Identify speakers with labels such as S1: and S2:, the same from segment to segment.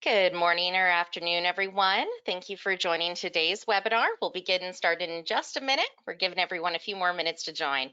S1: Good morning or afternoon, everyone. Thank you for joining today's webinar. We'll be getting started in just a minute. We're giving everyone a few more minutes to join.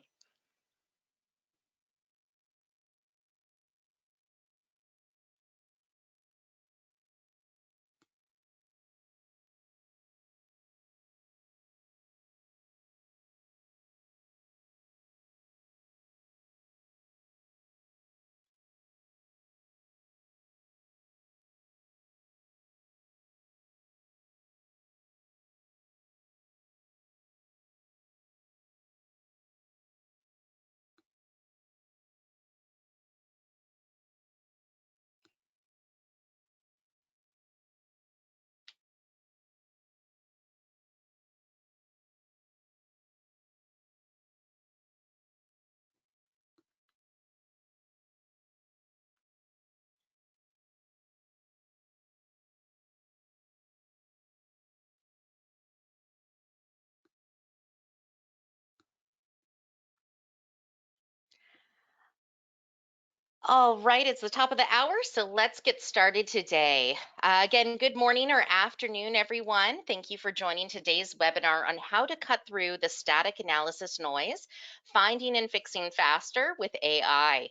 S1: All right, it's the top of the hour, so let's get started today. Again, good morning or afternoon, everyone. Thank you for joining today's webinar on how to cut through the static analysis noise, finding and fixing faster with AI.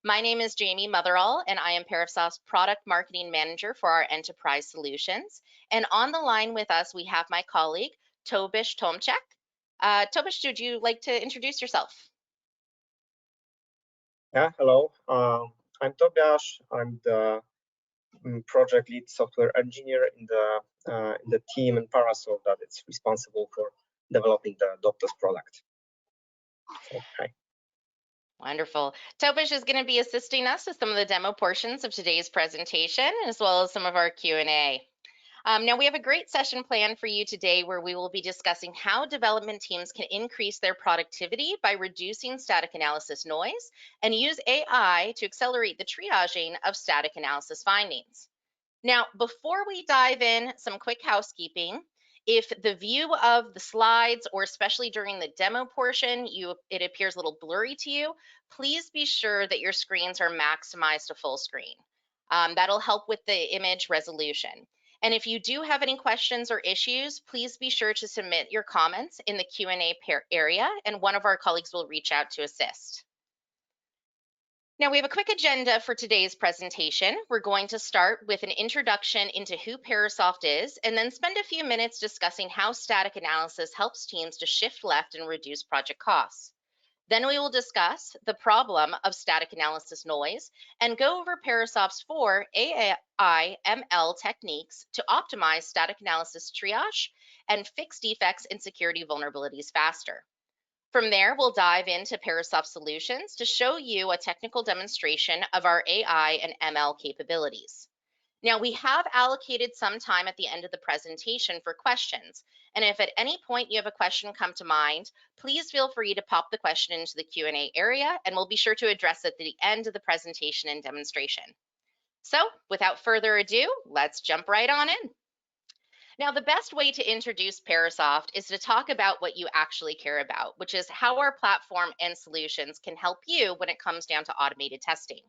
S1: My name is Jamie Motherall, and I am Parasoft's Product Marketing Manager for our Enterprise Solutions. And on the line with us, we have my colleague, Tobish Tomczyk. Tobish, would you like to introduce yourself?
S2: Yeah, hello. I'm Tobiasz. I'm the project lead software engineer in the team in Parasoft that is responsible for developing the dotTEST product. So, hi.
S1: Wonderful. Tobish is going to be assisting us with some of the demo portions of today's presentation, as well as some of our Q&A. Now, we have a great session planned for you today where we will be discussing how development teams can increase their productivity by reducing static analysis noise and use AI to accelerate the triaging of static analysis findings. Now, before we dive in, some quick housekeeping. If the view of the slides, or especially during the demo portion, it appears a little blurry to you, please be sure that your screens are maximized to full screen. That'll help with the image resolution. And if you do have any questions or issues, please be sure to submit your comments in the Q&A area, and one of our colleagues will reach out to assist. Now, we have a quick agenda for today's presentation. We're going to start with an introduction into who Parasoft is, and then spend a few minutes discussing how static analysis helps teams to shift left and reduce project costs. Then we will discuss the problem of static analysis noise and go over Parasoft's 4 AI ML techniques to optimize static analysis triage and fix defects and security vulnerabilities faster. From there, we'll dive into Parasoft solutions to show you a technical demonstration of our AI and ML capabilities. Now, we have allocated some time at the end of the presentation for questions, and if at any point you have a question come to mind, please feel free to pop the question into the Q&A area, and we'll be sure to address it at the end of the presentation and demonstration. So, without further ado, let's jump right on in. Now, the best way to introduce Parasoft is to talk about what you actually care about, which is how our platform and solutions can help you when it comes down to automated testing.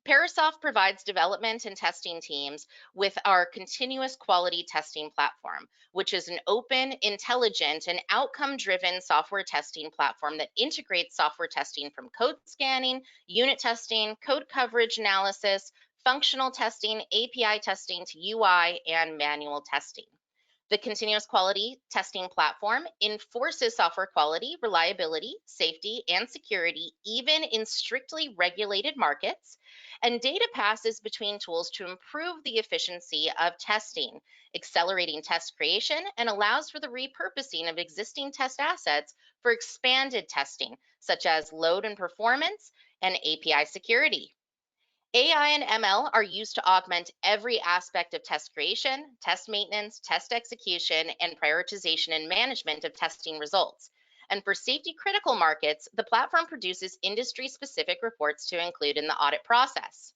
S1: Parasoft provides development and testing teams with our continuous quality testing platform, which is an open, intelligent, and outcome-driven software testing platform that integrates software testing from code scanning, unit testing, code coverage analysis, functional testing, API testing to UI, and manual testing. The continuous quality testing platform enforces software quality, reliability, safety, and security, even in strictly regulated markets, and data passes between tools to improve the efficiency of testing, accelerating test creation, and allows for the repurposing of existing test assets for expanded testing, such as load and performance and API security. AI and ML are used to augment every aspect of test creation, test maintenance, test execution, and prioritization and management of testing results. And for safety critical markets, the platform produces industry-specific reports to include in the audit process.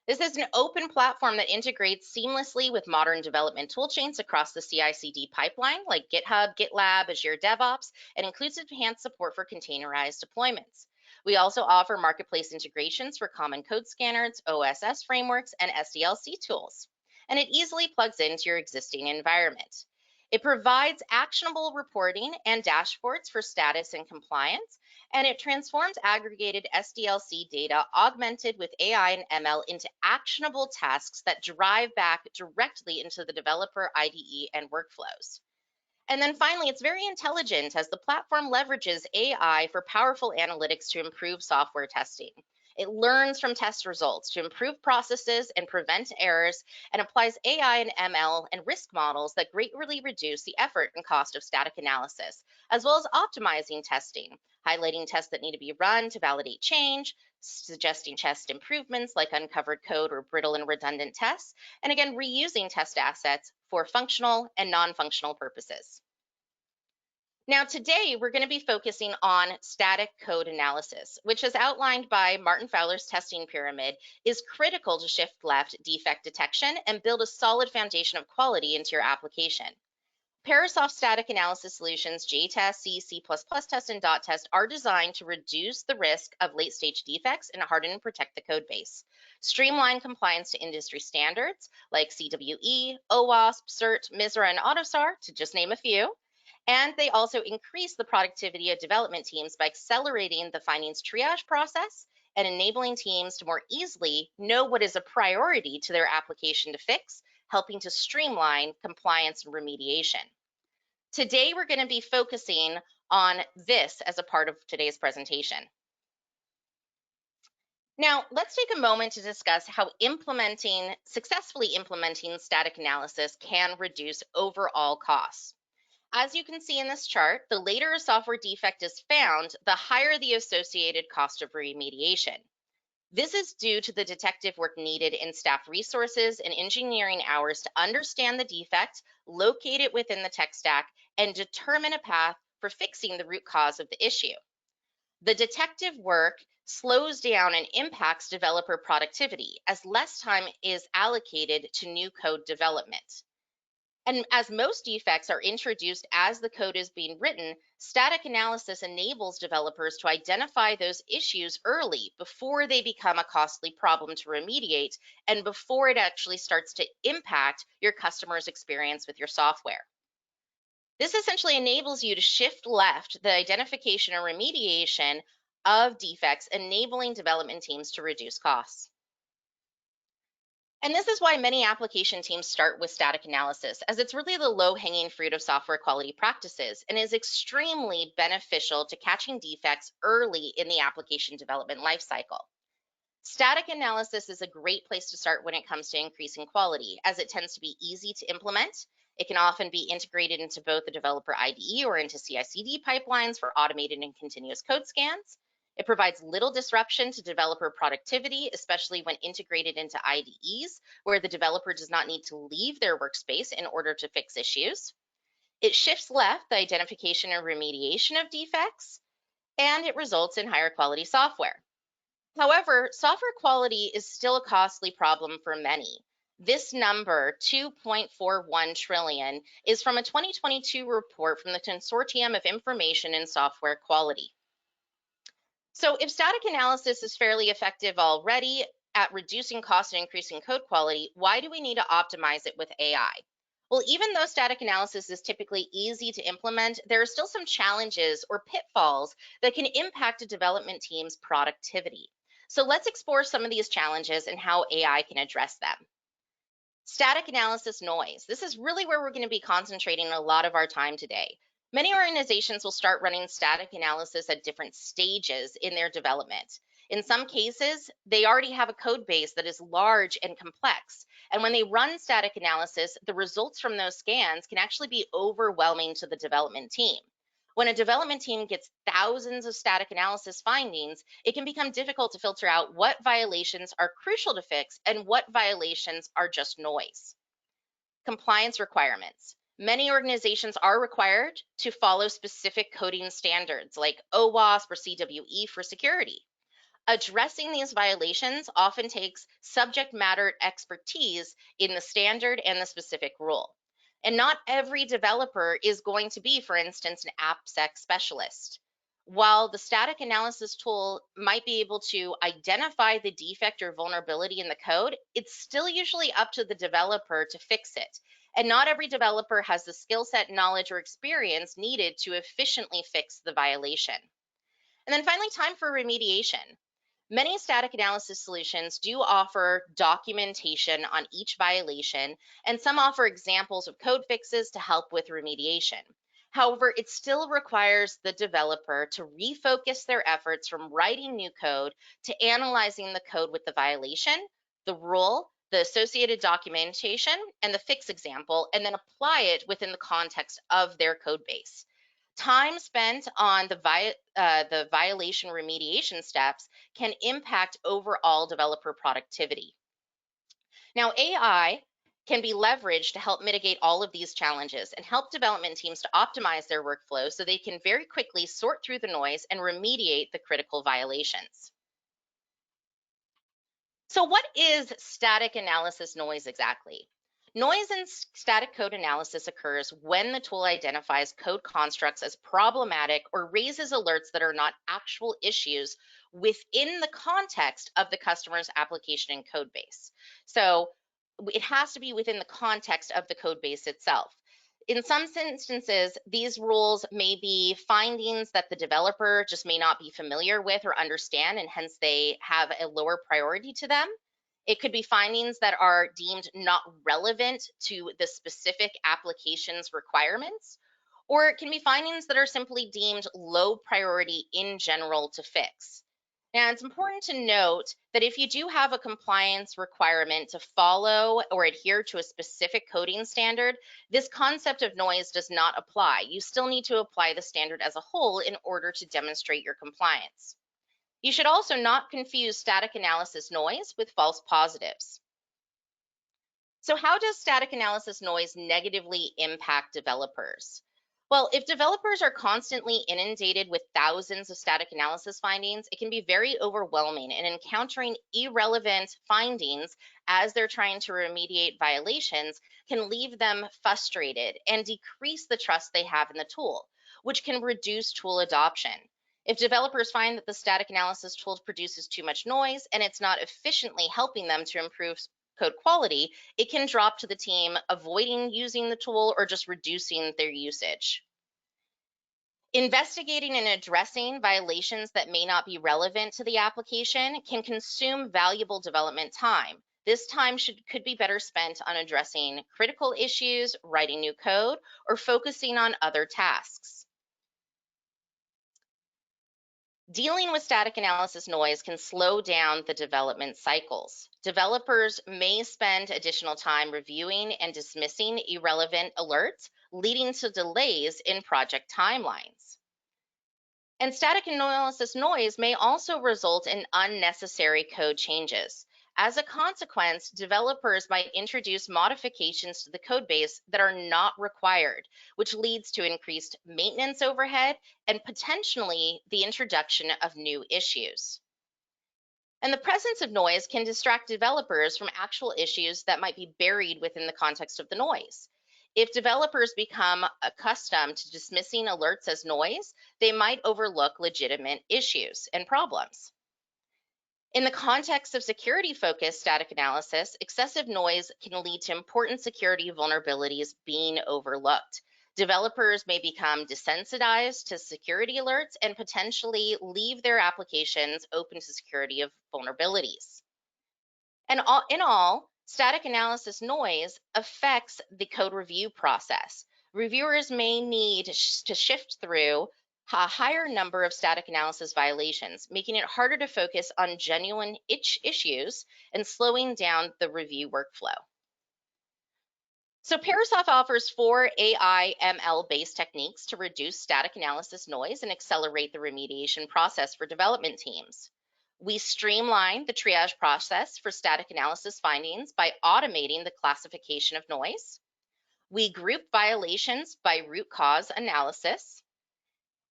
S1: This is an open platform that integrates seamlessly with modern development toolchains across the CI/CD pipeline, like GitHub, GitLab, Azure DevOps, and includes enhanced support for containerized deployments. We also offer marketplace integrations for common code scanners, OSS frameworks, and SDLC tools, and it easily plugs into your existing environment. It provides actionable reporting and dashboards for status and compliance, and it transforms aggregated SDLC data augmented with AI and ML into actionable tasks that drive back directly into the developer IDE and workflows. And then finally, it's very intelligent as the platform leverages AI for powerful analytics to improve software testing. It learns from test results to improve processes and prevent errors, and applies AI and ML and risk models that greatly reduce the effort and cost of static analysis, as well as optimizing testing, highlighting tests that need to be run to validate change, suggesting test improvements like uncovered code or brittle and redundant tests, and again, reusing test assets for functional and non-functional purposes. Now, today we're going to be focusing on static code analysis, which, as outlined by Martin Fowler's testing pyramid, is critical to shift left defect detection and build a solid foundation of quality into your application. Parasoft static analysis solutions, JTest, C++ test, and dotTEST are designed to reduce the risk of late-stage defects and harden and protect the code base, streamline compliance to industry standards like CWE, OWASP, CERT, MISRA, and AUTOSAR, to just name a few. And they also increase the productivity of development teams by accelerating the findings triage process and enabling teams to more easily know what is a priority to their application to fix, helping to streamline compliance and remediation. Today, we're going to be focusing on this as a part of today's presentation. Now, let's take a moment to discuss how successfully implementing static analysis can reduce overall costs. As you can see in this chart, the later a software defect is found, the higher the associated cost of remediation. This is due to the detective work needed in staff resources and engineering hours to understand the defect, locate it within the tech stack, and determine a path for fixing the root cause of the issue. The detective work slows down and impacts developer productivity as less time is allocated to new code development. And as most defects are introduced as the code is being written, static analysis enables developers to identify those issues early before they become a costly problem to remediate and before it actually starts to impact your customer's experience with your software. This essentially enables you to shift left the identification and remediation of defects, enabling development teams to reduce costs. And this is why many application teams start with static analysis, as it's really the low-hanging fruit of software quality practices and is extremely beneficial to catching defects early in the application development lifecycle. Static analysis is a great place to start when it comes to increasing quality, as it tends to be easy to implement. It can often be integrated into both the developer IDE or into CI/CD pipelines for automated and continuous code scans. It provides little disruption to developer productivity, especially when integrated into IDEs, where the developer does not need to leave their workspace in order to fix issues. It shifts left the identification and remediation of defects, and it results in higher quality software. However, software quality is still a costly problem for many. This number, 2.41 trillion, is from a 2022 report from the Consortium of Information in Software Quality. So if static analysis is fairly effective already at reducing cost and increasing code quality, why do we need to optimize it with AI? Well, even though static analysis is typically easy to implement, there are still some challenges or pitfalls that can impact a development team's productivity. So let's explore some of these challenges and how AI can address them. Static analysis noise. This is really where we're going to be concentrating a lot of our time today. Many organizations will start running static analysis at different stages in their development. In some cases, they already have a code base that is large and complex. And when they run static analysis, the results from those scans can actually be overwhelming to the development team. When a development team gets thousands of static analysis findings, it can become difficult to filter out what violations are crucial to fix and what violations are just noise. Compliance requirements. Many organizations are required to follow specific coding standards like OWASP or CWE for security. Addressing these violations often takes subject matter expertise in the standard and the specific rule. And not every developer is going to be, for instance, an AppSec specialist. While the static analysis tool might be able to identify the defect or vulnerability in the code, it's still usually up to the developer to fix it. And not every developer has the skill set, knowledge, or experience needed to efficiently fix the violation. And then finally, time for remediation. Many static analysis solutions do offer documentation on each violation, and some offer examples of code fixes to help with remediation. However, it still requires the developer to refocus their efforts from writing new code to analyzing the code with the violation, the rule, the associated documentation, and the fix example, and then apply it within the context of their code base. Time spent on the violation remediation steps can impact overall developer productivity. Now, AI can be leveraged to help mitigate all of these challenges and help development teams to optimize their workflow so they can very quickly sort through the noise and remediate the critical violations. So what is static analysis noise exactly? Noise in static code analysis occurs when the tool identifies code constructs as problematic or raises alerts that are not actual issues within the context of the customer's application and code base. So it has to be within the context of the code base itself. In some instances, these rules may be findings that the developer just may not be familiar with or understand, and hence they have a lower priority to them. It could be findings that are deemed not relevant to the specific application's requirements, or it can be findings that are simply deemed low priority in general to fix. Now, it's important to note that if you do have a compliance requirement to follow or adhere to a specific coding standard, this concept of noise does not apply. You still need to apply the standard as a whole in order to demonstrate your compliance. You should also not confuse static analysis noise with false positives. So how does static analysis noise negatively impact developers? Well, if developers are constantly inundated with thousands of static analysis findings, it can be very overwhelming, and encountering irrelevant findings as they're trying to remediate violations can leave them frustrated and decrease the trust they have in the tool, which can reduce tool adoption. If developers find that the static analysis tool produces too much noise and it's not efficiently helping them to improve code quality, it can drop to the team avoiding using the tool or just reducing their usage. Investigating and addressing violations that may not be relevant to the application can consume valuable development time. This time could be better spent on addressing critical issues, writing new code, or focusing on other tasks. Dealing with static analysis noise can slow down the development cycles. Developers may spend additional time reviewing and dismissing irrelevant alerts, leading to delays in project timelines. And static analysis noise may also result in unnecessary code changes. As a consequence, developers might introduce modifications to the code base that are not required, which leads to increased maintenance overhead and potentially the introduction of new issues. And the presence of noise can distract developers from actual issues that might be buried within the context of the noise. If developers become accustomed to dismissing alerts as noise, they might overlook legitimate issues and problems. In the context of security-focused static analysis, excessive noise can lead to important security vulnerabilities being overlooked. Developers may become desensitized to security alerts and potentially leave their applications open to security of vulnerabilities. And in all, static analysis noise affects the code review process. Reviewers may need to shift through a higher number of static analysis violations, making it harder to focus on genuine issues and slowing down the review workflow. So Parasoft offers 4 AI ML-based techniques to reduce static analysis noise and accelerate the remediation process for development teams. We streamline the triage process for static analysis findings by automating the classification of noise. We group violations by root cause analysis.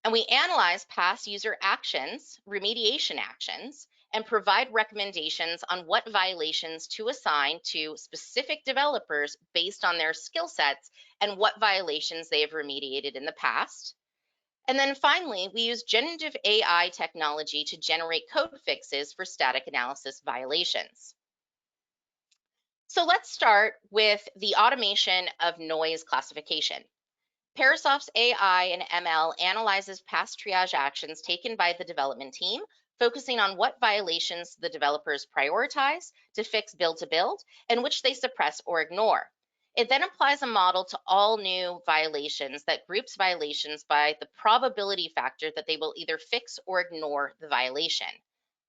S1: And we analyze past user actions, remediation actions, and provide recommendations on what violations to assign to specific developers based on their skill sets and what violations they have remediated in the past. And then finally, we use generative AI technology to generate code fixes for static analysis violations. So let's start with the automation of noise classification. Parasoft's AI and ML analyzes past triage actions taken by the development team, focusing on what violations the developers prioritize to fix build to build and which they suppress or ignore. It then applies a model to all new violations that groups violations by the probability factor that they will either fix or ignore the violation.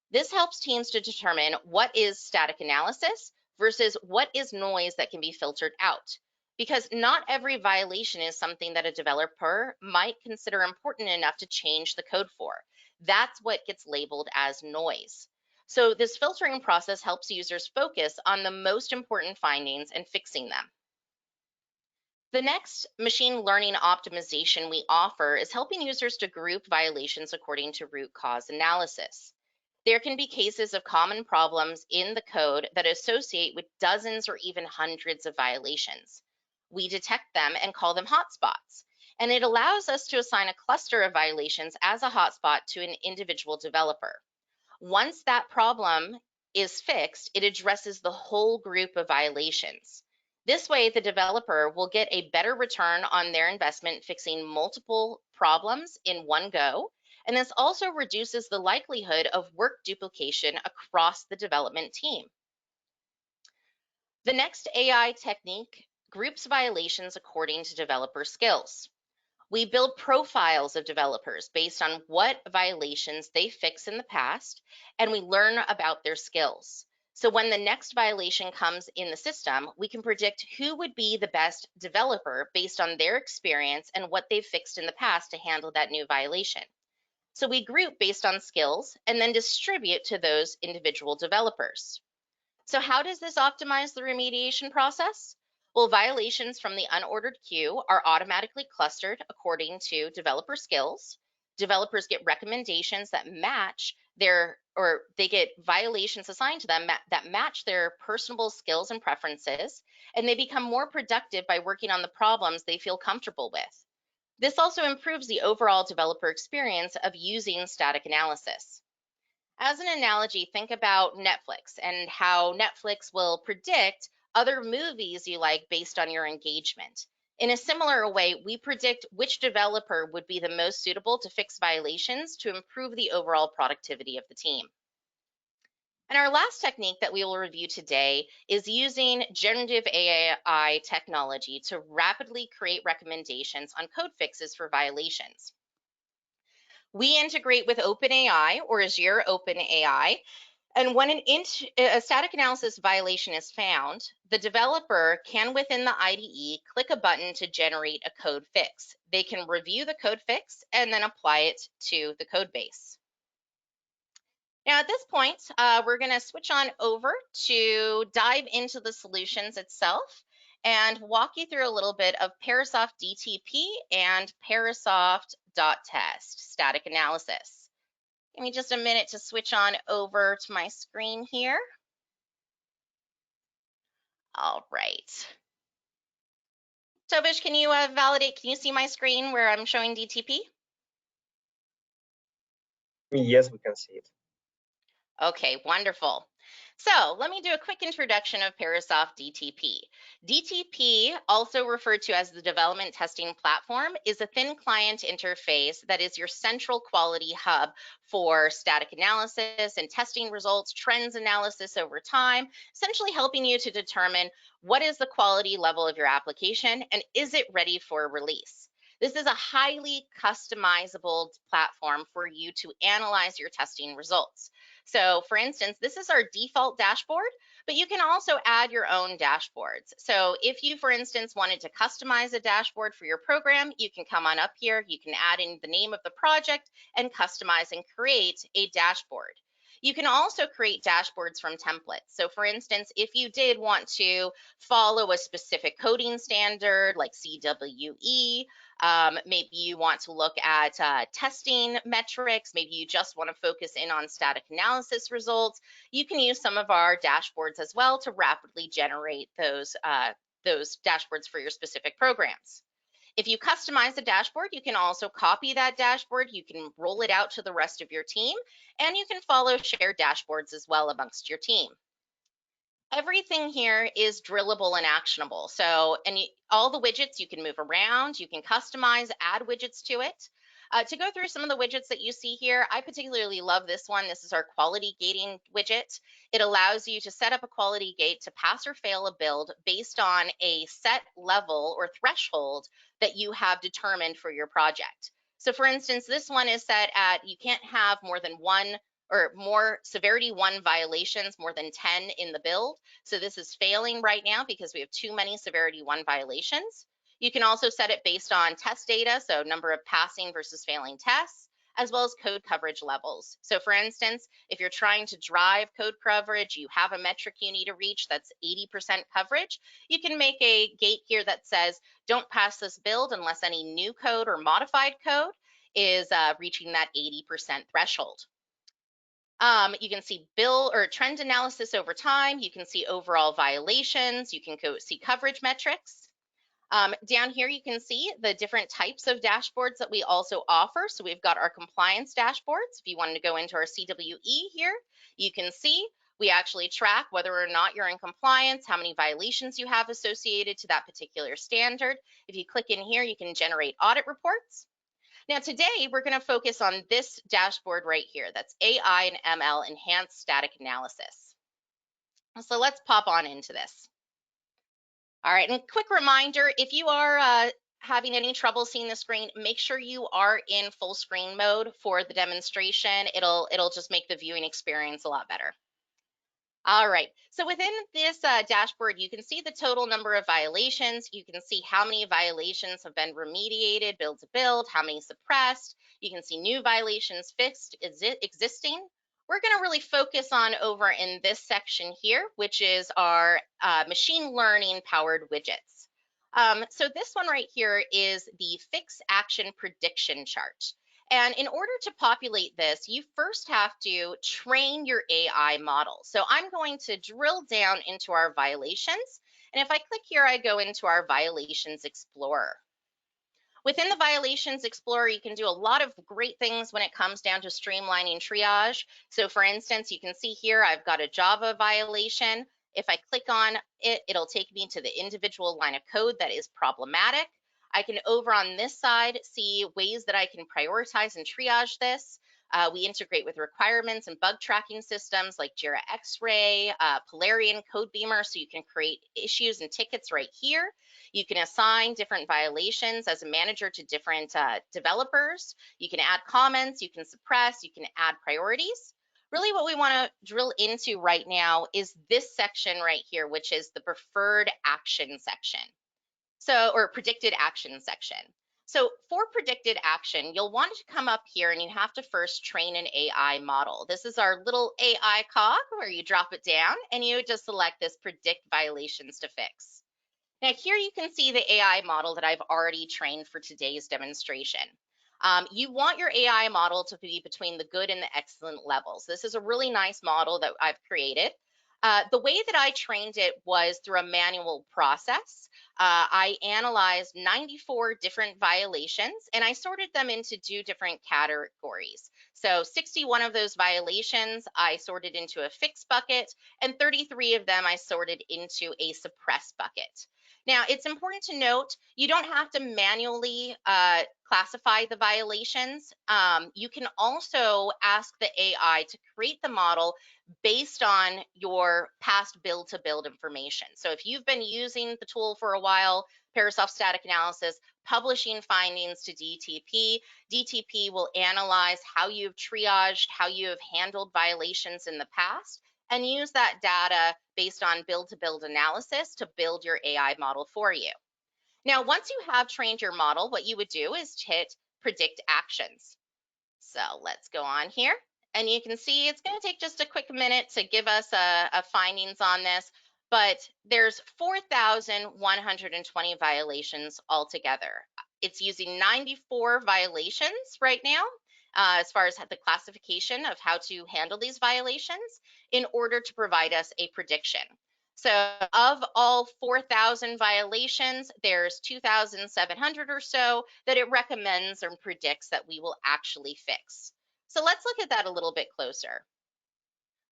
S1: This helps teams to determine what is static analysis versus what is noise that can be filtered out. Because not every violation is something that a developer might consider important enough to change the code for. That's what gets labeled as noise. So this filtering process helps users focus on the most important findings and fixing them. The next machine learning optimization we offer is helping users to group violations according to root cause analysis. There can be cases of common problems in the code that associate with dozens or even hundreds of violations. We detect them and call them hotspots, and it allows us to assign a cluster of violations as a hotspot to an individual developer. Once that problem is fixed, it addresses the whole group of violations. This way, the developer will get a better return on their investment fixing multiple problems in one go. And this also reduces the likelihood of work duplication across the development team. The next AI technique groups violations according to developer skills. We build profiles of developers based on what violations they fix in the past, and we learn about their skills. So when the next violation comes in the system, we can predict who would be the best developer based on their experience and what they've fixed in the past to handle that new violation. So we group based on skills and then distribute to those individual developers. So how does this optimize the remediation process? Well, violations from the unordered queue are automatically clustered according to developer skills. Developers get recommendations that match or they get violations assigned to them that match their personable skills and preferences, and they become more productive by working on the problems they feel comfortable with. This also improves the overall developer experience of using static analysis. As an analogy, think about Netflix and how Netflix will predict other movies you like based on your engagement. In a similar way, we predict which developer would be the most suitable to fix violations to improve the overall productivity of the team. And our last technique that we will review today is using generative AI technology to rapidly create recommendations on code fixes for violations. We integrate with OpenAI or Azure OpenAI, and when a static analysis violation is found, the developer can, within the IDE, click a button to generate a code fix. They can review the code fix and then apply it to the code base. Now, at this point, we're going to switch on over to dive into the solutions itself and walk you through a little bit of Parasoft DTP and Parasoft dotTEST static analysis. Give me just a minute to switch on over to my screen here. All right. Tobish, can you validate? Can you see my screen where I'm showing DTP?
S2: Yes, we can see it.
S1: Okay, wonderful. So let me do a quick introduction of Parasoft DTP. DTP, also referred to as the Development Testing Platform, is a thin client interface that is your central quality hub for static analysis and testing results, trends analysis over time, essentially helping you to determine what is the quality level of your application and is it ready for release. This is a highly customizable platform for you to analyze your testing results. So for instance, this is our default dashboard, but you can also add your own dashboards. So if you, for instance, wanted to customize a dashboard for your program, you can come on up here, you can add in the name of the project and customize and create a dashboard. You can also create dashboards from templates. So for instance, if you did want to follow a specific coding standard like CWE, maybe you want to look at testing metrics, maybe you just want to focus in on static analysis results, you can use some of our dashboards as well to rapidly generate those dashboards for your specific programs. If you customize the dashboard, you can also copy that dashboard. You can roll it out to the rest of your team, and you can follow shared dashboards as well amongst your team. Everything here is drillable and actionable. So, all the widgets you can move around, you can customize, add widgets to it. To go through some of the widgets that you see here, I particularly love this one. This is our quality gating widget. It allows you to set up a quality gate to pass or fail a build based on a set level or threshold that you have determined for your project. So for instance, this one is set at you can't have more than one or more severity 1 violations, more than 10 in the build. So this is failing right now because we have too many severity 1 violations. You can also set it based on test data, so number of passing versus failing tests, as well as code coverage levels. So for instance, if you're trying to drive code coverage, you have a metric you need to reach that's 80% coverage, you can make a gate here that says, don't pass this build unless any new code or modified code is reaching that 80% threshold. You can see bill or trend analysis over time. You can see overall violations. You can go see coverage metrics. Down here, you can see the different types of dashboards that we also offer. So we've got our compliance dashboards. If you wanted to go into our CWE here, you can see we actually track whether or not you're in compliance, how many violations you have associated to that particular standard. If you click in here, you can generate audit reports. Now today, we're going to focus on this dashboard right here. That's AI and ML Enhanced Static Analysis. So let's pop on into this. All right, and quick reminder, if you are having any trouble seeing the screen, make sure you are in full screen mode for the demonstration. It'll just make the viewing experience a lot better. All right, so within this dashboard, you can see the total number of violations. You can see how many violations have been remediated, build to build, how many suppressed. You can see new violations fixed, existing. We're going to really focus on over in this section here, which is our machine learning powered widgets. So this one right here is the fix action prediction chart. And in order to populate this, you first have to train your AI model. So I'm going to drill down into our violations. And if I click here, I go into our Violations Explorer. Within the Violations Explorer, you can do a lot of great things when it comes down to streamlining triage. So for instance, you can see here, I've got a Java violation. If I click on it, it'll take me to the individual line of code that is problematic. I can over on this side see ways that I can prioritize and triage this. We integrate with requirements and bug tracking systems like Jira X-Ray, Polarian Codebeamer, so you can create issues and tickets right here. You can assign different violations as a manager to different developers. You can add comments, you can suppress, you can add priorities. Really what we want to drill into right now is this section right here, which is the preferred action section. So, or predicted action section. So for predicted action, you'll want to come up here and you have to first train an AI model. This is our little AI cog where you drop it down and you just select this predict violations to fix. Now here you can see the AI model that I've already trained for today's demonstration. You want your AI model to be between the good and the excellent levels. This is a really nice model that I've created. The way that I trained it was through a manual process. I analyzed 94 different violations and I sorted them into 2 different categories. So 61 of those violations I sorted into a fix bucket and 33 of them I sorted into a suppress bucket. Now, it's important to note, you don't have to manually classify the violations. You can also ask the AI to create the model based on your past build to build information. So if you've been using the tool for a while, Parasoft Static Analysis, publishing findings to DTP, DTP will analyze how you've triaged, how you have handled violations in the past, and use that data based on build-to-build analysis to build your AI model for you. Now, once you have trained your model, what you would do is hit predict actions. So let's go on here. And you can see it's going to take just a quick minute to give us a findings on this, but there's 4,120 violations altogether. It's using 94 violations right now. As far as the classification of how to handle these violations in order to provide us a prediction. So of all 4,000 violations, there's 2,700 or so that it recommends and predicts that we will actually fix. So let's look at that a little bit closer.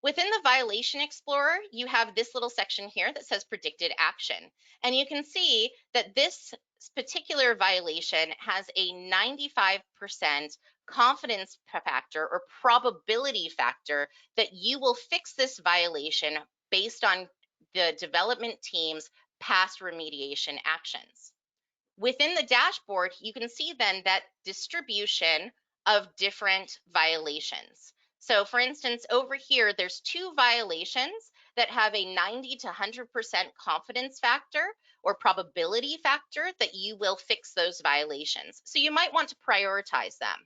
S1: Within the Violation Explorer, you have this little section here that says Predicted Action. And you can see that this particular violation has a 95% confidence factor or probability factor that you will fix this violation based on the development team's past remediation actions. Within the dashboard, you can see then that distribution of different violations. So for instance, over here, there's 2 violations that have a 90 to 100% confidence factor or probability factor that you will fix those violations. So you might want to prioritize them.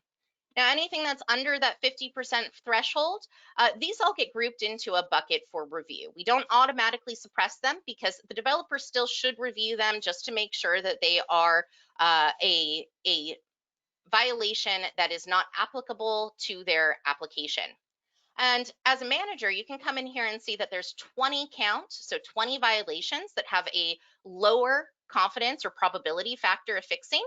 S1: Now, anything that's under that 50% threshold, these all get grouped into a bucket for review. We don't automatically suppress them because the developer still should review them just to make sure that they are a violation that is not applicable to their application. And as a manager, you can come in here and see that there's 20 count, so 20 violations that have a lower confidence or probability factor of fixing.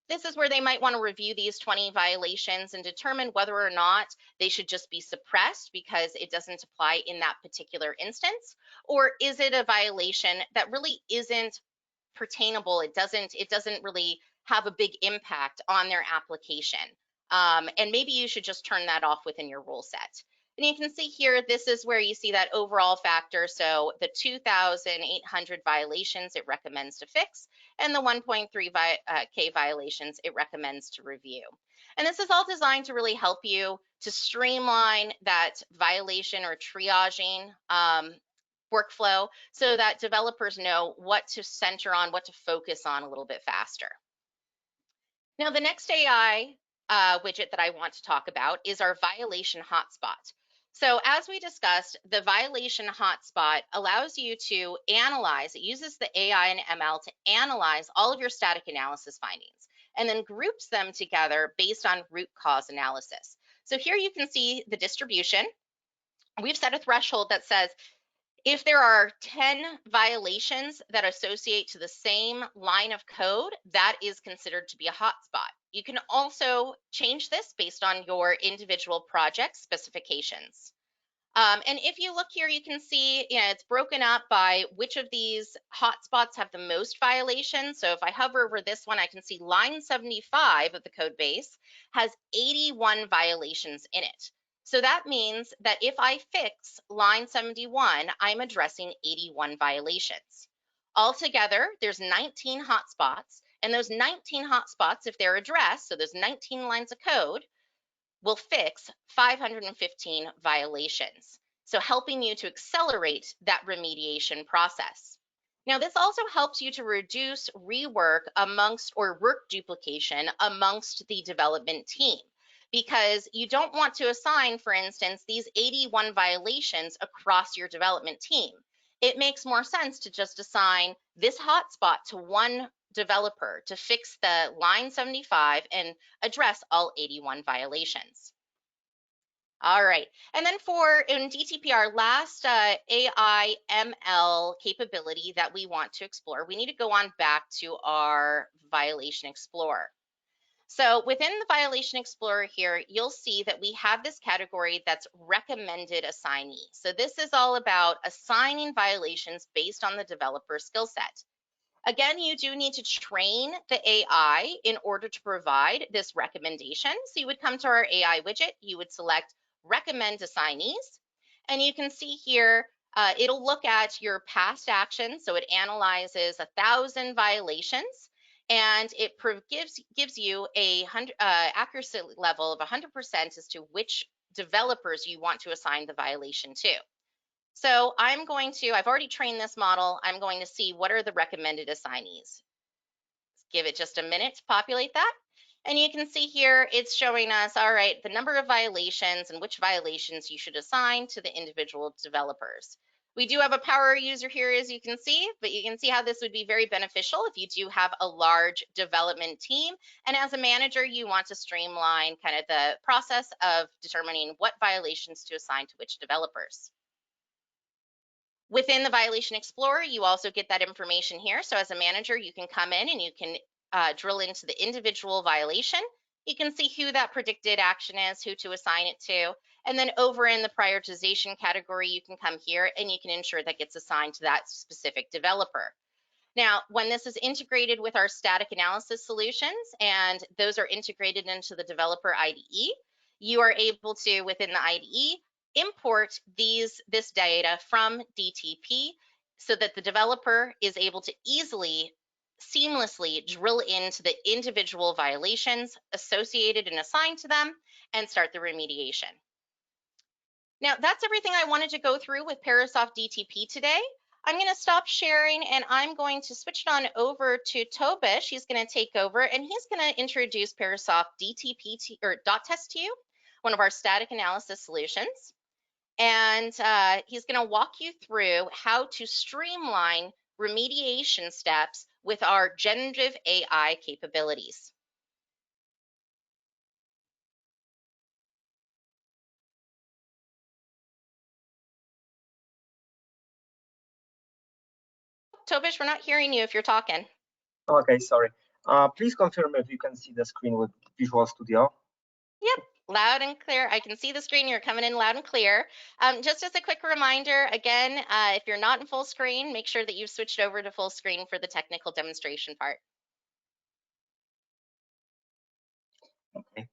S1: This is where they might want to review these 20 violations and determine whether or not they should just be suppressed because it doesn't apply in that particular instance, or is it a violation that really isn't pertainable? It doesn't really have a big impact on their application. And maybe you should just turn that off within your rule set. And you can see here, this is where you see that overall factor. So the 2,800 violations it recommends to fix, and the 1.3K violations it recommends to review. And this is all designed to really help you to streamline that violation or triaging workflow so that developers know what to center on, what to focus on a little bit faster. Now, the next AI widget that I want to talk about is our violation hotspot. So as we discussed, the violation hotspot allows you to analyze, it uses the AI and ML to analyze all of your static analysis findings and then groups them together based on root cause analysis. So here you can see the distribution. We've set a threshold that says if there are 10 violations that associate to the same line of code, that is considered to be a hotspot. You can also change this based on your individual project specifications. And if you look here, you can see it's broken up by which of these hotspots have the most violations. So if I hover over this one, I can see line 75 of the code base has 81 violations in it. So that means that if I fix line 71, I'm addressing 81 violations. Altogether, there's 19 hotspots, and those 19 hotspots, if they're addressed, so there's 19 lines of code, will fix 515 violations. So helping you to accelerate that remediation process. Now, this also helps you to reduce rework amongst or work duplication amongst the development team because you don't want to assign, for instance, these 81 violations across your development team. It makes more sense to just assign this hotspot to one developer to fix the line 75 and address all 81 violations. All right, and then in DTP, our last AI ML capability that we want to explore, we need to go on back to our Violation Explorer. So within the Violation Explorer here, you'll see that we have this category that's recommended assignee. So this is all about assigning violations based on the developer skill set. Again, you do need to train the AI in order to provide this recommendation. So you would come to our AI widget, you would select recommend assignees, and you can see here, it'll look at your past actions. So it analyzes 1,000 violations, and it gives you a accuracy level of 100% as to which developers you want to assign the violation to. So I've already trained this model. I'm going to see what are the recommended assignees. Give it just a minute to populate that. And you can see here, it's showing us, all right, the number of violations and which violations you should assign to the individual developers. We do have a power user here, as you can see, but you can see how this would be very beneficial if you do have a large development team. And as a manager, you want to streamline kind of the process of determining what violations to assign to which developers. Within the Violation Explorer, you also get that information here. So as a manager, you can come in and you can drill into the individual violation. You can see who that predicted action is, who to assign it to. And then over in the prioritization category, you can come here and you can ensure that gets assigned to that specific developer. Now, when this is integrated with our static analysis solutions, and those are integrated into the developer IDE, you are able to, within the IDE, import this data from DTP so that the developer is able to easily, seamlessly drill into the individual violations associated and assigned to them and start the remediation. Now, that's everything I wanted to go through with Parasoft DTP today. I'm going to stop sharing and I'm going to switch it on over to Tobish. He's going to take over and he's going to introduce Parasoft DTP or dotTEST to you, one of our static analysis solutions. And he's going to walk you through how to streamline remediation steps with our generative AI capabilities. Tobish, we're not hearing you if you're talking.
S2: Okay, sorry. Please confirm if you can see the screen with Visual Studio.
S1: Yep, loud and clear. I can see the screen. You're coming in loud and clear. Just as a quick reminder, again, if you're not in full screen, make sure that you've switched over to full screen for the technical demonstration part.
S2: Okay.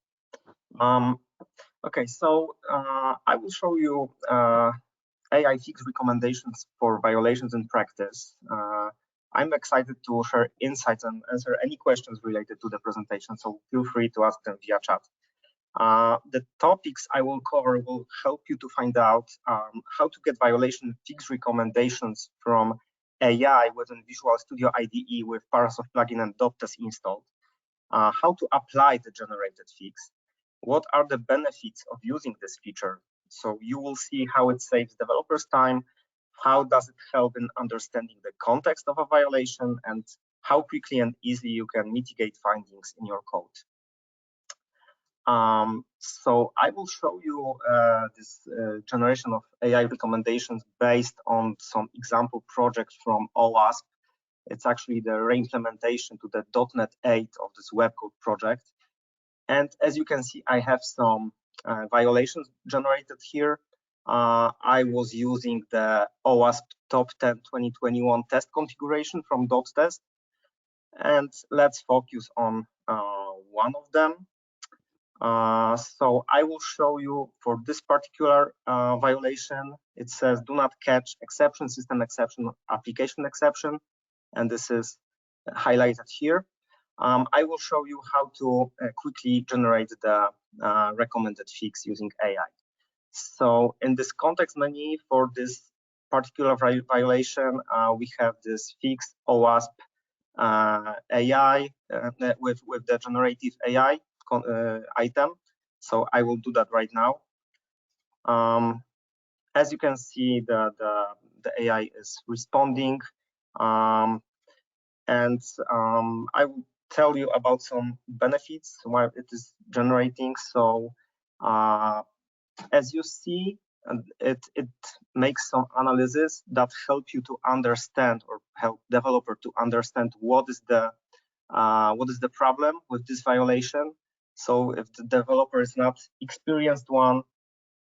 S2: Okay, so I will show you AI fix recommendations for violations in practice. I'm excited to share insights and answer any questions related to the presentation, so feel free to ask them via chat. The topics I will cover will help you to find out how to get violation fix recommendations from AI within Visual Studio IDE with Parasoft plugin and dotTEST installed, how to apply the generated fix, what are the benefits of using this feature. So you will see how it saves developers time, how does it help in understanding the context of a violation, and how quickly and easily you can mitigate findings in your code. So I will show you this generation of AI recommendations based on some example projects from OWASP. It's actually the reimplementation to the .NET 8 of this web code project. And as you can see, I have some violations generated here. I was using the OWASP Top 10 2021 test configuration from dotTEST. And let's focus on one of them. So I will show you for this particular violation. It says do not catch exception, system exception, application exception, and this is highlighted here. I will show you how to quickly generate the recommended fix using AI. So in this context menu for this particular violation, we have this fix OWASP AI with the generative AI item. So I will do that right now. As you can see, the AI is responding, and I will tell you about some benefits while it is generating. So as you see, it makes some analysis that help you to understand or help developer to understand what is the problem with this violation. So if the developer is not experienced one,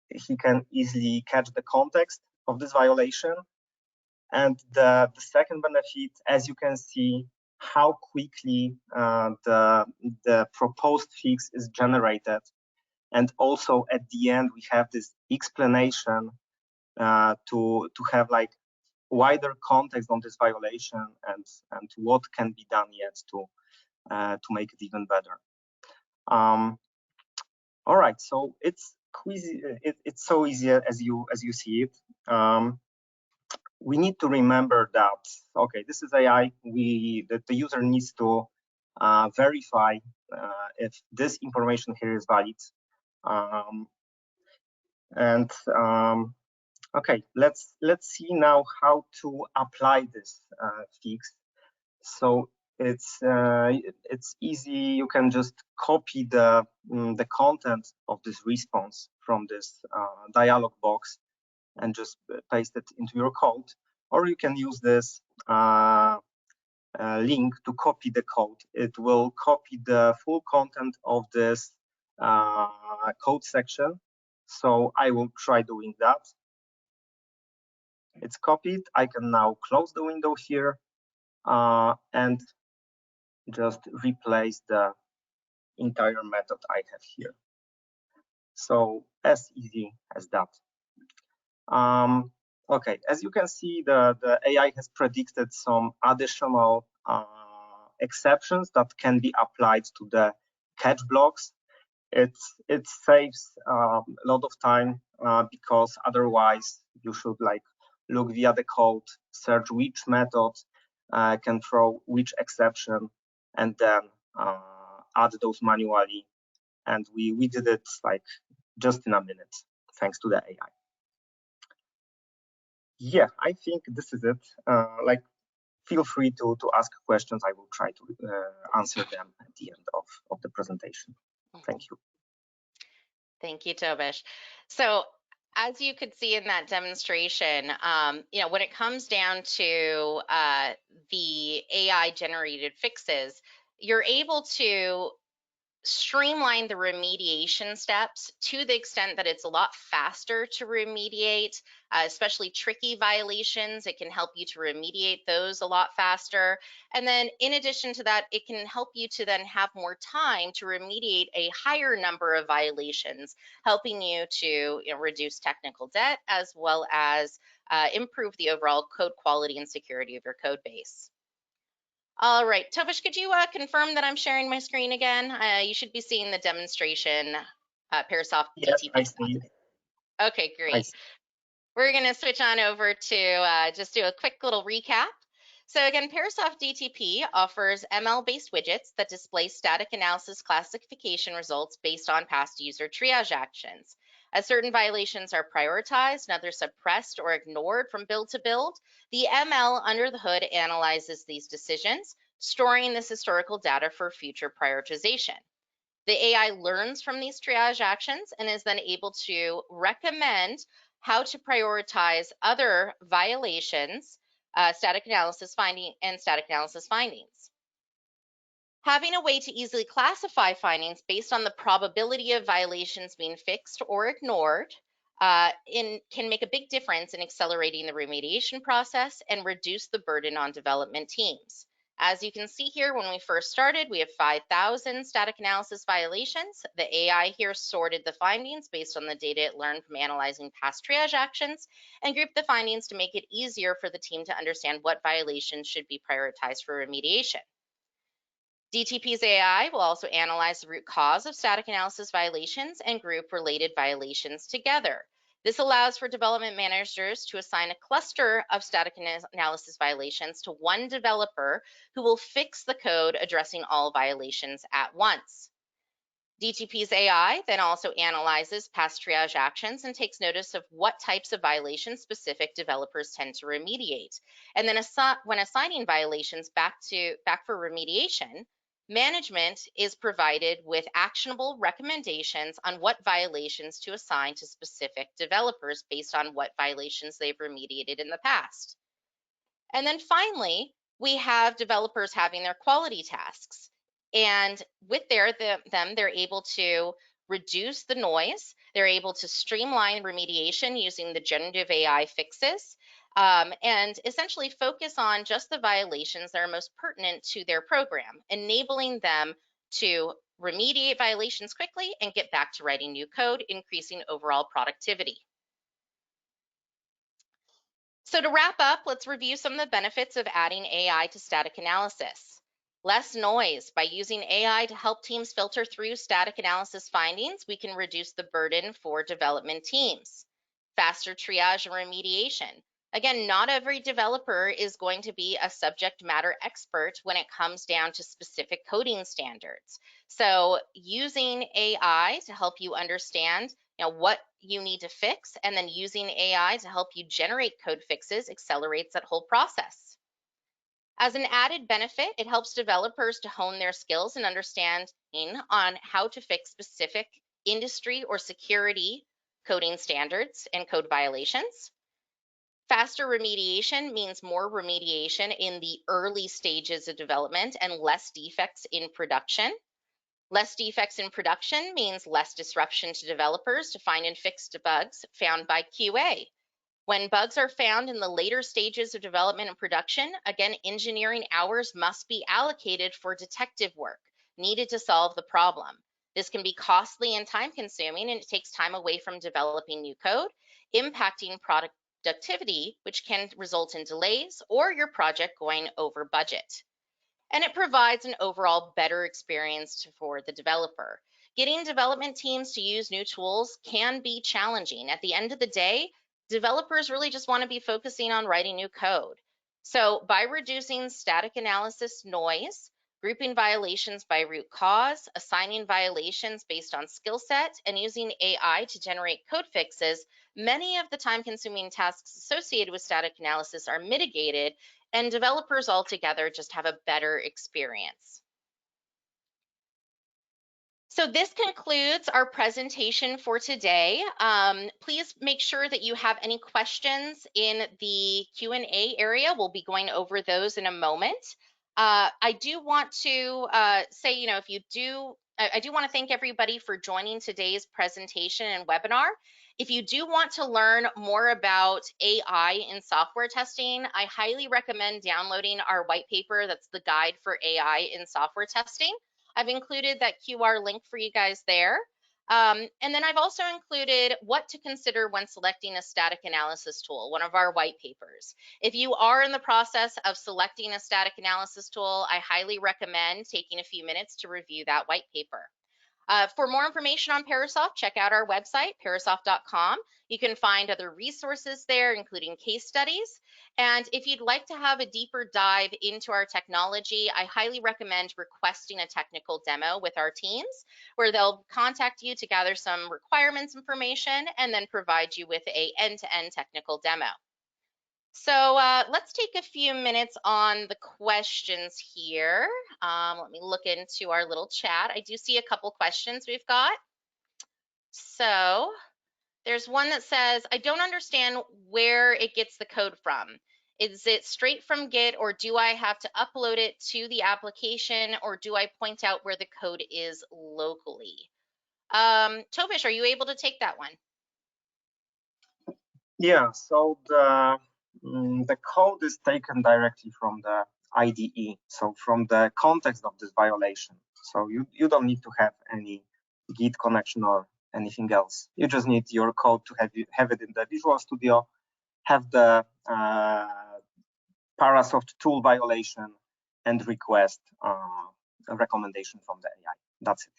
S2: he can easily catch the context of this violation. And the second benefit, as you can see, how quickly the proposed fix is generated. And also at the end, we have this explanation to have like wider context on this violation and what can be done yet to make it even better. All right, so it's easy. It's so easy as you see it. We need to remember that okay, this is AI. That the user needs to verify if this information here is valid. Okay, let's see now how to apply this fix. So it's easy. You can just copy the content of this response from this dialog box and just paste it into your code. or you can use this link to copy the code. It will copy the full content of this code section. So I will try doing that. It's copied. I can now close the window here and just replace the entire method I have here. So as easy as that. Okay, as you can see, the AI has predicted some additional exceptions that can be applied to the catch blocks. It saves a lot of time because otherwise you should like look via the code, search which method can throw which exception, and then add those manually. And we did it like just in a minute, thanks to the AI. Yeah, I think this is it. Like, feel free to ask questions. I will try to answer them at the end of the presentation. Thank you.
S1: Thank you, Tobish. So as you could see in that demonstration, when it comes down to the AI generated fixes, you're able to streamline the remediation steps to the extent that it's a lot faster to remediate, especially tricky violations. It can help you to remediate those a lot faster. And then in addition to that, it can help you to then have more time to remediate a higher number of violations, helping you to reduce technical debt as well as improve the overall code quality and security of your code base. All right, Tobish, could you confirm that I'm sharing my screen again? You should be seeing the demonstration, Parasoft
S2: Yes,
S1: DTP.
S2: I see.
S1: Okay, great. We're going to switch on over to just do a quick little recap. So again, Parasoft DTP offers ML-based widgets that display static analysis classification results based on past user triage actions. As certain violations are prioritized and others suppressed or ignored from build to build, the ML under the hood analyzes these decisions, storing this historical data for future prioritization. The AI learns from these triage actions and is then able to recommend how to prioritize other violations, static analysis findings. Having a way to easily classify findings based on the probability of violations being fixed or ignored can make a big difference in accelerating the remediation process and reduce the burden on development teams. As you can see here, when we first started, we have 5,000 static analysis violations. The AI here sorted the findings based on the data it learned from analyzing past triage actions and grouped the findings to make it easier for the team to understand what violations should be prioritized for remediation. DTP's AI will also analyze the root cause of static analysis violations and group related violations together. This allows for development managers to assign a cluster of static analysis violations to one developer who will fix the code addressing all violations at once. DTP's AI then also analyzes past triage actions and takes notice of what types of violations specific developers tend to remediate. And then when assigning violations back for remediation, management is provided with actionable recommendations on what violations to assign to specific developers based on what violations they've remediated in the past. And then finally, we have developers having their quality tasks. And with they're able to reduce the noise. They're able to streamline remediation using the generative AI fixes and essentially focus on just the violations that are most pertinent to their program, enabling them to remediate violations quickly and get back to writing new code, increasing overall productivity. So to wrap up, let's review some of the benefits of adding AI to static analysis. Less noise. By using AI to help teams filter through static analysis findings, we can reduce the burden for development teams. Faster triage and remediation. Again, not every developer is going to be a subject matter expert when it comes down to specific coding standards. So using AI to help you understand what you need to fix, and then using AI to help you generate code fixes accelerates that whole process. As an added benefit, it helps developers to hone their skills and understanding on how to fix specific industry or security coding standards and code violations. Faster remediation means more remediation in the early stages of development and less defects in production. Less defects in production means less disruption to developers to find and fix the bugs found by QA. When bugs are found in the later stages of development and production, again, engineering hours must be allocated for detective work needed to solve the problem. This can be costly and time consuming, and it takes time away from developing new code, impacting productivity, which can result in delays or your project going over budget. And it provides an overall better experience for the developer. Getting development teams to use new tools can be challenging. At the end of the day, developers really just want to be focusing on writing new code. So by reducing static analysis noise, grouping violations by root cause, assigning violations based on skill set, and using AI to generate code fixes, many of the time-consuming tasks associated with static analysis are mitigated, and developers altogether just have a better experience. So this concludes our presentation for today. Please make sure that you have any questions in the Q&A area. We'll be going over those in a moment. I do want to say, if you do, I do want to thank everybody for joining today's presentation and webinar. If you do want to learn more about AI in software testing, I highly recommend downloading our white paper. That's the guide for AI in software testing. I've included that QR link for you guys there. And then I've also included what to consider when selecting a static analysis tool, one of our white papers. If you are in the process of selecting a static analysis tool, I highly recommend taking a few minutes to review that white paper. For more information on Parasoft, check out our website, parasoft.com. You can find other resources there, including case studies. And if you'd like to have a deeper dive into our technology, I highly recommend requesting a technical demo with our teams, where they'll contact you to gather some requirements information and then provide you with an end-to-end technical demo. So let's take a few minutes on the questions here. Let me look into our little chat. I do see a couple questions we've got. So there's one that says, I don't understand where it gets the code from. Is it straight from Git, or do I have to upload it to the application, or do I point out where the code is locally? Tobish, are you able to take that one?
S2: Yeah, so the code is taken directly from the IDE, so from the context of this violation. So you don't need to have any Git connection or anything else. You just need your code to have it in the Visual Studio, have the Parasoft tool violation, and request a recommendation from the AI. That's it.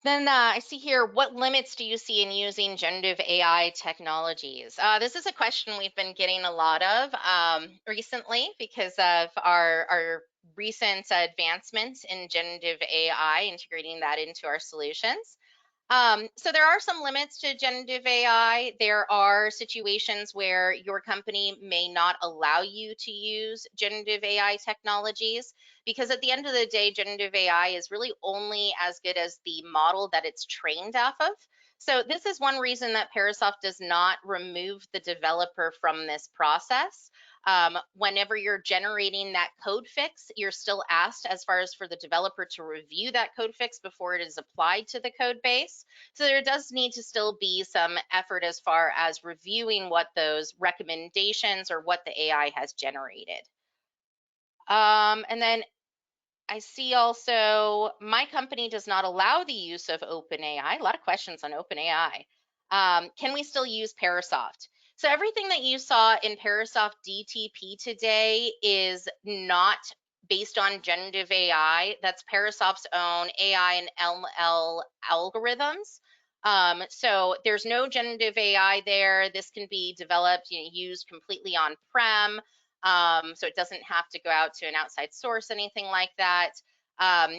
S1: Then I see here, what limits do you see in using generative AI technologies? This is a question we've been getting a lot of recently because of our recent advancements in generative AI, integrating that into our solutions. So there are some limits to generative AI. There are situations where your company may not allow you to use generative AI technologies, because at the end of the day, generative AI is really only as good as the model that it's trained off of. So this is one reason that Parasoft does not remove the developer from this process. Whenever you're generating that code fix, you're still asked as far as for the developer to review that code fix before it is applied to the code base. So there does need to still be some effort as far as reviewing what those recommendations or what the AI has generated. And then I see also, my company does not allow the use of OpenAI. A lot of questions on OpenAI. Can we still use Parasoft? So everything that you saw in Parasoft DTP today is not based on generative AI. That's Parasoft's own AI and ML algorithms. So there's no generative AI there. This can be developed, used completely on-prem. So it doesn't have to go out to an outside source, anything like that.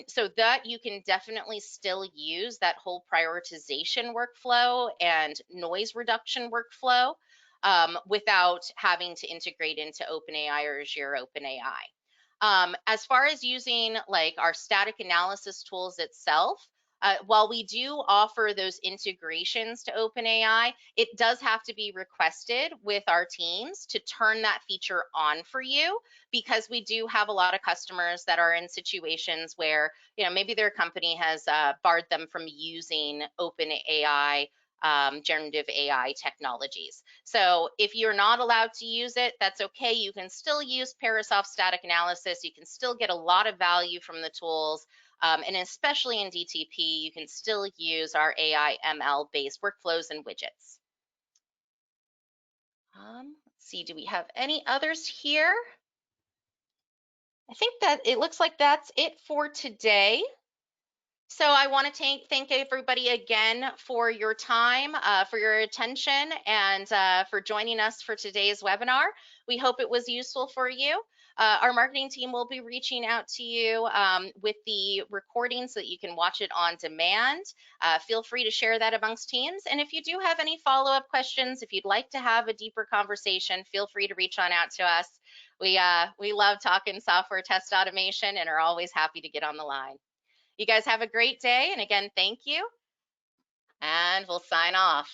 S1: So that you can definitely still use that whole prioritization workflow and noise reduction workflow without having to integrate into OpenAI or Azure OpenAI. As far as using like our static analysis tools itself, while we do offer those integrations to OpenAI, it does have to be requested with our teams to turn that feature on for you, because we do have a lot of customers that are in situations where, maybe their company has barred them from using OpenAI generative AI technologies. So if you're not allowed to use it, that's okay. You can still use Parasoft static analysis. You can still get a lot of value from the tools. And especially in DTP, you can still use our AI ML based workflows and widgets. Let's see, do we have any others here? I think that it looks like that's it for today. So I want to thank everybody again for your time, for your attention, and for joining us for today's webinar. We hope it was useful for you. Our marketing team will be reaching out to you with the recording so that you can watch it on demand. Feel free to share that amongst teams. And if you do have any follow-up questions, if you'd like to have a deeper conversation, feel free to reach on out to us. We love talking software test automation and are always happy to get on the line. You guys have a great day. And again, thank you. And we'll sign off.